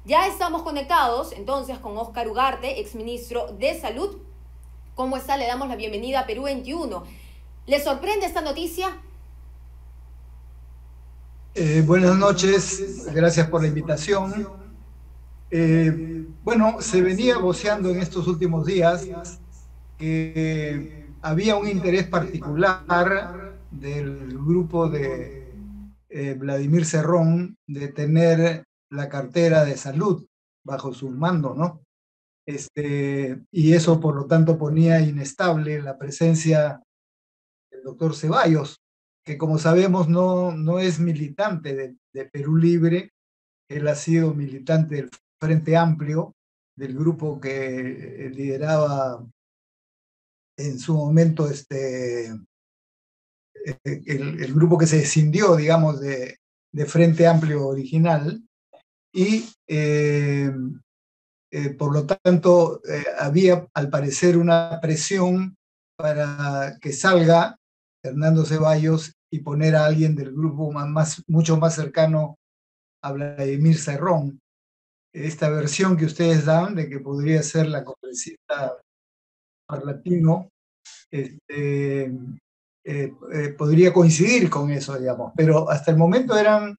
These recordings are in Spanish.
Ya estamos conectados entonces con Óscar Ugarte, exministro de Salud. ¿Cómo está? Le damos la bienvenida a Perú 21. ¿Le sorprende esta noticia? Buenas noches, gracias por la invitación. Bueno, se venía voceando en estos últimos días que había un interés particular del grupo de Vladimir Cerrón de tener la cartera de salud bajo su mando, ¿no? Y eso, por lo tanto, ponía inestable la presencia del doctor Ceballos, que como sabemos no es militante de Perú Libre. Él ha sido militante del Frente Amplio, del grupo que lideraba en su momento el grupo que se escindió, digamos, de Frente Amplio original, y por lo tanto había al parecer una presión para que salga Hernando Ceballos y poner a alguien del grupo mucho más cercano a Vladimir Cerrón. Esta versión que ustedes dan de que podría ser la congresista Parlatino, este, podría coincidir con eso, digamos, pero hasta el momento eran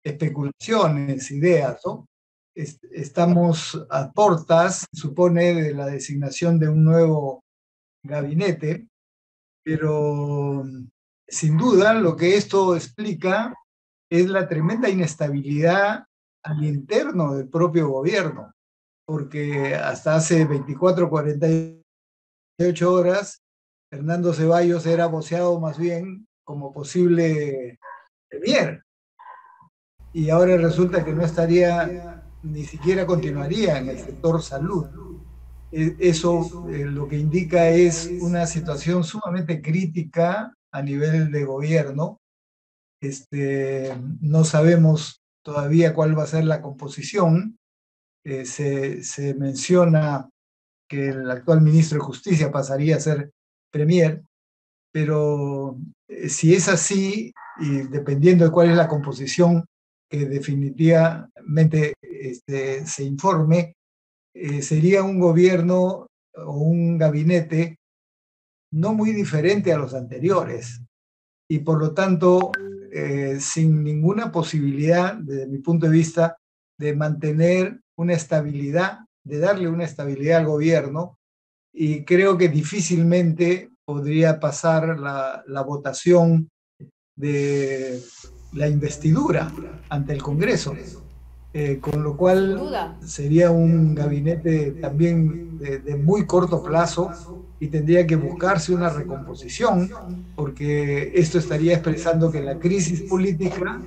especulaciones, ideas, ¿no? Estamos a portas, supone, de la designación de un nuevo gabinete, pero sin duda lo que esto explica es la tremenda inestabilidad al interno del propio gobierno, porque hasta hace 24, 48 horas, Hernando Ceballos era voceado más bien como posible premier, y ahora resulta que no estaría, ni siquiera continuaría en el sector salud. Eso lo que indica es una situación sumamente crítica a nivel de gobierno. No sabemos todavía cuál va a ser la composición. Se menciona que el actual ministro de Justicia pasaría a ser premier, pero si es así, y dependiendo de cuál es la composición que definitivamente se informe, sería un gobierno o un gabinete no muy diferente a los anteriores y por lo tanto sin ninguna posibilidad, desde mi punto de vista, de mantener una estabilidad, de darle una estabilidad al gobierno, y creo que difícilmente podría pasar la votación de la investidura ante el Congreso, con lo Sin cual duda. sería un gabinete también de muy corto plazo y tendría que buscarse una recomposición, porque esto estaría expresando que la crisis política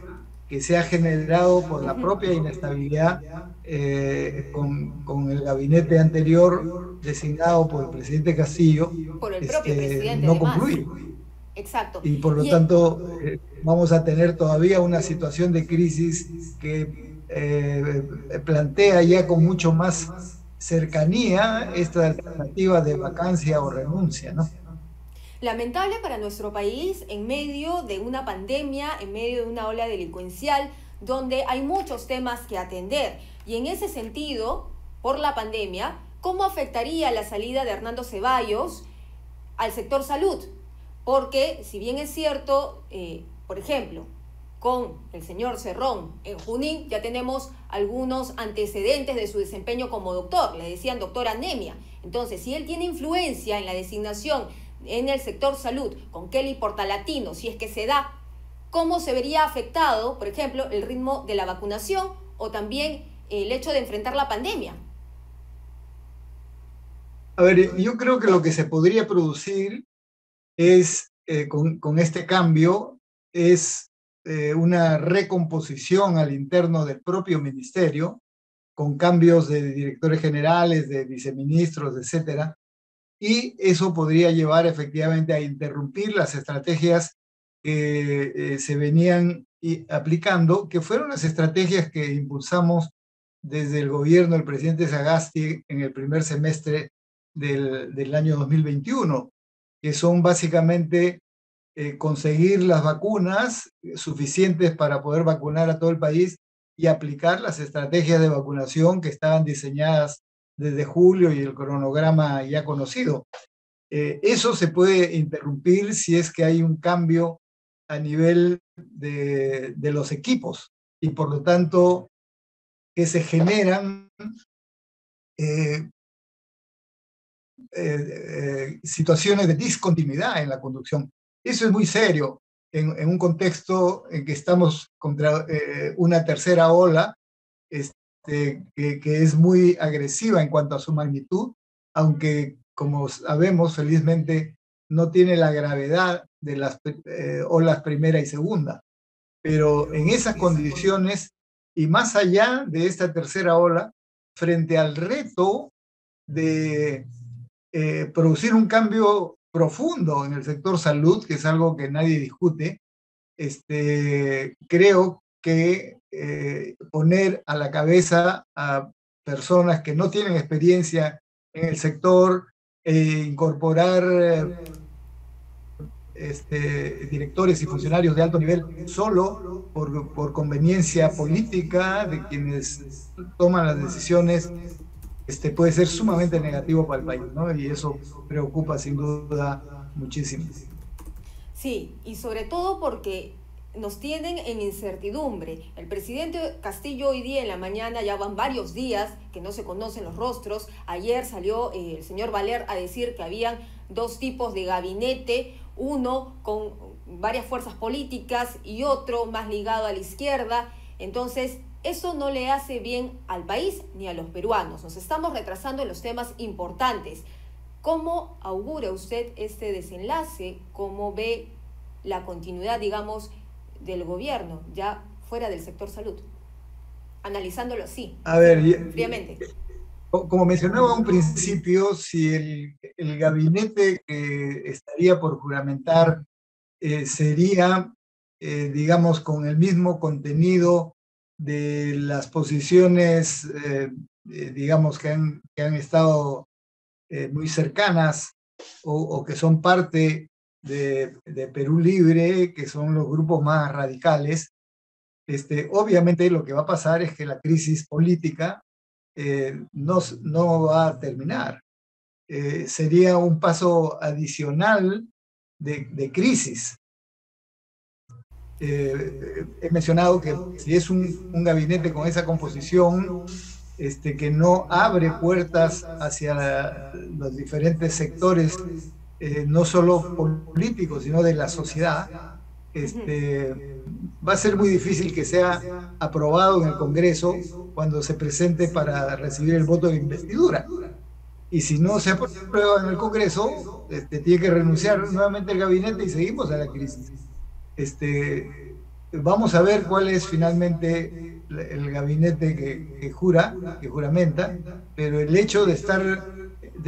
que se ha generado por la propia inestabilidad con el gabinete anterior designado por el presidente Castillo, Por el propio presidente, no además. concluye. Exacto. Y por lo Y tanto vamos a tener todavía una situación de crisis que plantea ya con mucho más cercanía esta alternativa de vacancia o renuncia, ¿no? lamentable para nuestro país en medio de una pandemia, en medio de una ola delincuencial, donde hay muchos temas que atender. Y en ese sentido, por la pandemia, ¿cómo afectaría la salida de Hernando Ceballos al sector salud? Porque si bien es cierto, por ejemplo, con el señor Cerrón en Junín ya tenemos algunos antecedentes de su desempeño como doctor, le decían doctor anemia. Entonces, si él tiene influencia en la designación en el sector salud con Kelly Portalatino, si es que se da, ¿cómo se vería afectado, por ejemplo, el ritmo de la vacunación o también el hecho de enfrentar la pandemia? A ver, yo creo que lo que se podría producir es, con este cambio, es una recomposición al interno del propio ministerio, con cambios de directores generales, de viceministros, etcétera, y eso podría llevar efectivamente a interrumpir las estrategias que se venían aplicando, que fueron las estrategias que impulsamos desde el gobierno del presidente Sagasti en el primer semestre del año 2021, que son básicamente conseguir las vacunas suficientes para poder vacunar a todo el país y aplicar las estrategias de vacunación que estaban diseñadas desde julio y el cronograma ya conocido. Eso se puede interrumpir si es que hay un cambio a nivel de los equipos y por lo tanto que se generan situaciones de discontinuidad en la conducción. Eso es muy serio en un contexto en que estamos contra una tercera ola que es muy agresiva en cuanto a su magnitud, aunque como sabemos felizmente no tiene la gravedad de las olas primera y segunda. Pero en esas condiciones y más allá de esta tercera ola, frente al reto de producir un cambio profundo en el sector salud, que es algo que nadie discute, creo que poner a la cabeza a personas que no tienen experiencia en el sector, incorporar directores y funcionarios de alto nivel solo por conveniencia política de quienes toman las decisiones, puede ser sumamente negativo para el país, ¿no? Y eso preocupa sin duda muchísimo. Sí, y sobre todo porque nos tienen en incertidumbre. El presidente Castillo hoy día en la mañana, ya van varios días que no se conocen los rostros. Ayer salió el señor Valer a decir que habían dos tipos de gabinete, uno con varias fuerzas políticas y otro más ligado a la izquierda. Entonces, eso no le hace bien al país ni a los peruanos. Nos estamos retrasando en los temas importantes. ¿Cómo augura usted este desenlace? ¿Cómo ve la continuidad, digamos, del gobierno ya fuera del sector salud? Analizándolo así, a ver, fríamente. Como mencionaba a un principio, si el gabinete que estaría por juramentar sería, digamos, con el mismo contenido de las posiciones, digamos, que han estado muy cercanas o que son parte de Perú Libre, que son los grupos más radicales, obviamente lo que va a pasar es que la crisis política no va a terminar. Sería un paso adicional de crisis. He mencionado que si es un gabinete con esa composición, que no abre puertas hacia los diferentes sectores, no solo políticos, sino de la sociedad, va a ser muy difícil que sea aprobado en el Congreso cuando se presente para recibir el voto de investidura. Y si no se aprueba en el Congreso, tiene que renunciar nuevamente el gabinete y seguimos a la crisis. Vamos a ver cuál es finalmente el gabinete que juramenta, pero el hecho de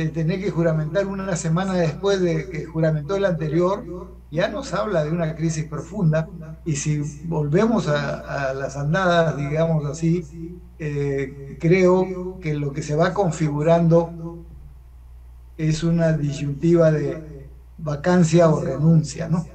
tener que juramentar una semana después de que juramentó el anterior, ya nos habla de una crisis profunda, y si volvemos a las andadas, digamos así, creo que lo que se va configurando es una disyuntiva de vacancia o renuncia, ¿no?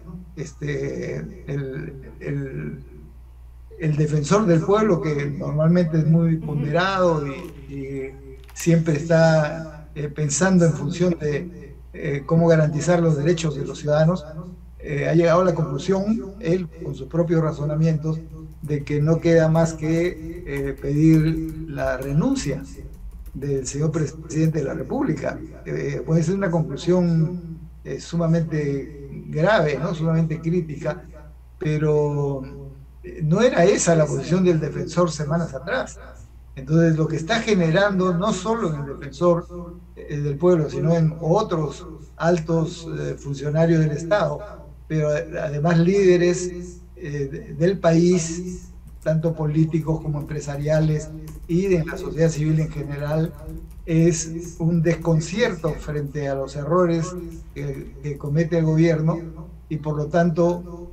El defensor del pueblo, que normalmente es muy ponderado y siempre está pensando en función de cómo garantizar los derechos de los ciudadanos, ha llegado a la conclusión, él con sus propios razonamientos, de que no queda más que pedir la renuncia del señor presidente de la República. Puede ser una conclusión sumamente grave, ¿no? Sumamente crítica, pero no era esa la posición del defensor semanas atrás. Entonces, lo que está generando, no solo en el defensor del pueblo, sino en otros altos funcionarios del Estado, pero además líderes del país, tanto políticos como empresariales y de la sociedad civil en general, es un desconcierto frente a los errores que comete el gobierno y por lo tanto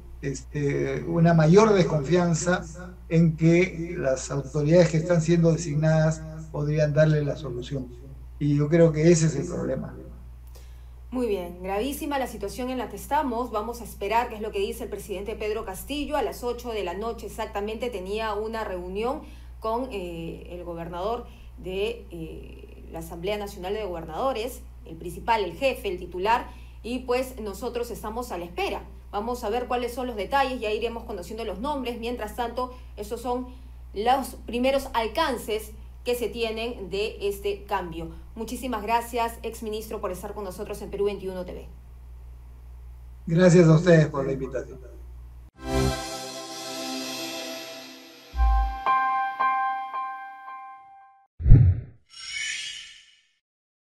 una mayor desconfianza en que las autoridades que están siendo designadas podrían darle la solución. Y yo creo que ese es el problema. Muy bien, gravísima la situación en la que estamos. Vamos a esperar qué es lo que dice el presidente Pedro Castillo. A las 8 de la noche exactamente tenía una reunión con el gobernador de la Asamblea Nacional de Gobernadores, el principal, el jefe, el titular, y pues nosotros estamos a la espera. Vamos a ver cuáles son los detalles, ya iremos conociendo los nombres. Mientras tanto, esos son los primeros alcances que se tienen de este cambio. Muchísimas gracias, exministro, por estar con nosotros en Perú 21 TV. Gracias a ustedes por la invitación.